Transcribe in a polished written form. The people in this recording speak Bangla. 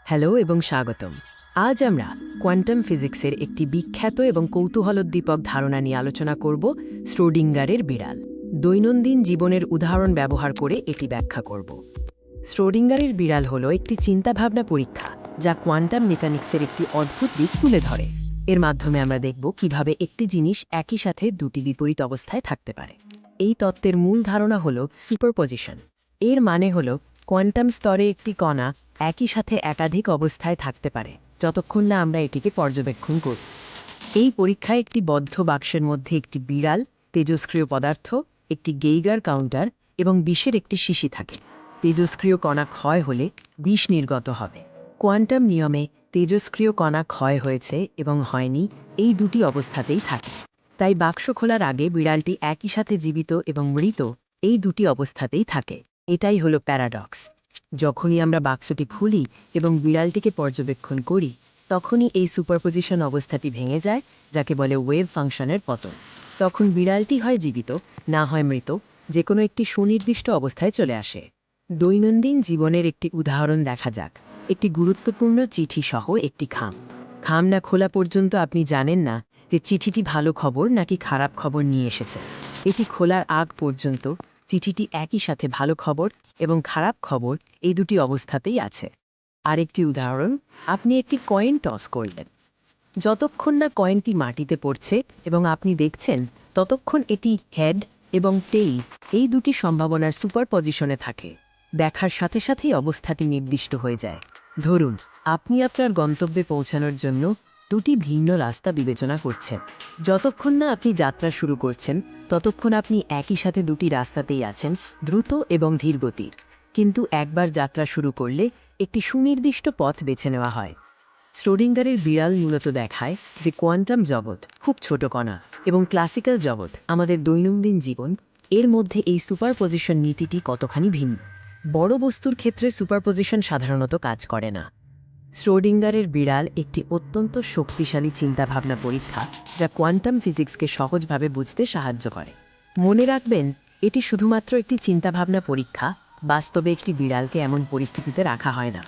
হ্যালো এবং স্বাগতম। আজ আমরা কোয়ান্টাম ফিজিক্সের একটি বিখ্যাত এবং কৌতূহলোদ্দীপক ধারণা নিয়ে আলোচনা করব, শ্রোডিঙ্গারের বিড়াল। দৈনন্দিন জীবনের উদাহরণ ব্যবহার করে এটি ব্যাখ্যা করব। শ্রোডিঙ্গারের বিড়াল হল একটি চিন্তাভাবনা পরীক্ষা যা কোয়ান্টাম মেকানিক্সের একটি অদ্ভুত দিক তুলে ধরে। এর মাধ্যমে আমরা দেখব কিভাবে একটি জিনিস একই সাথে দুটি বিপরীত অবস্থায় থাকতে পারে। এই তত্ত্বের মূল ধারণা হল সুপারপজিশন। এর মানে হল কোয়ান্টাম স্তরে একটি কণা একই সাথে একাধিক অবস্থায় থাকতে পারে যতক্ষণ না আমরা এটিকে পর্যবেক্ষণ করি। এই পরীক্ষায় একটি বদ্ধ বাক্সের মধ্যে একটি বিড়াল, তেজস্ক্রিয় পদার্থ, একটি গেইগার কাউন্টার এবং বিষের একটি শিশি থাকে। তেজস্ক্রিয় কণা ক্ষয় হলে বিষ নির্গত হবে। কোয়ান্টাম নিয়মে তেজস্ক্রিয় কণা ক্ষয় হয়েছে এবং হয়নি, এই দুটি অবস্থাতেই থাকে। তাই বাক্স খোলার আগে বিড়ালটি একই সাথে জীবিত এবং মৃত এই দুটি অবস্থাতেই থাকে। এটাই হলো প্যারাডক্স। যখনই আমরা বাক্সটি খুলি এবং বিড়ালটিকে পর্যবেক্ষণ করি, তখনই এই সুপারপজিশন অবস্থাটি ভেঙে যায়, যাকে বলে ওয়েভ ফাংশনের পতন। তখন বিড়ালটি হয় জীবিত, না হয় মৃত, যে কোনো একটি সুনির্দিষ্ট অবস্থায় চলে আসে। দৈনন্দিন জীবনের একটি উদাহরণ দেখা যাক। একটি গুরুত্বপূর্ণ চিঠি সহ একটি খাম। খাম না খোলা পর্যন্ত আপনি জানেন না যে চিঠিটি ভালো খবর নাকি খারাপ খবর নিয়ে এসেছে। এটি খোলার আগ পর্যন্ত চিঠিটি একই সাথে ভালো খবর এবং খারাপ খবর এই দুটি অবস্থাতেই আছে। আরেকটি উদাহরণ, আপনি একটি কয়েন টস করলেন। যতক্ষণ না কয়েনটি মাটিতে পড়ছে এবং আপনি দেখছেন, ততক্ষণ এটি হেড এবং টেইল এই দুটি সম্ভাবনার সুপারপজিশনে থাকে। দেখার সাথে সাথেই অবস্থাটি নির্দিষ্ট হয়ে যায়। ধরুন, আপনি আপনার গন্তব্যে পৌঁছানোর জন্য দুটি ভিন্ন রাস্তা বিবেচনা করছেন। যতক্ষণ না আপনি যাত্রা শুরু করছেন, ততক্ষণ আপনি একই সাথে দুটি রাস্তাতেই আছেন, দ্রুত এবং ধীর গতির। কিন্তু একবার যাত্রা শুরু করলে একটি সুনির্দিষ্ট পথ বেছে নেওয়া হয়। শ্রোডিঙ্গারের বিড়াল মূলত দেখায় যে কোয়ান্টাম জগৎ, খুব ছোট কণা, এবং ক্লাসিক্যাল জগৎ, আমাদের দৈনন্দিন জীবন, এর মধ্যে এই সুপারপজিশন নীতিটি কতখানি ভিন্ন। বড় বস্তুর ক্ষেত্রে সুপারপজিশন সাধারণত কাজ করে না। শ্রোডিঙ্গারের বিড়াল একটি অত্যন্ত শক্তিশালী চিন্তাভাবনা পরীক্ষা যা কোয়ান্টাম ফিজিক্সকে সহজভাবে বুঝতে সাহায্য করে। মনে রাখবেন, এটি শুধুমাত্র একটি চিন্তাভাবনা পরীক্ষা, বাস্তবে একটি বিড়ালকে এমন পরিস্থিতিতে রাখা হয় না।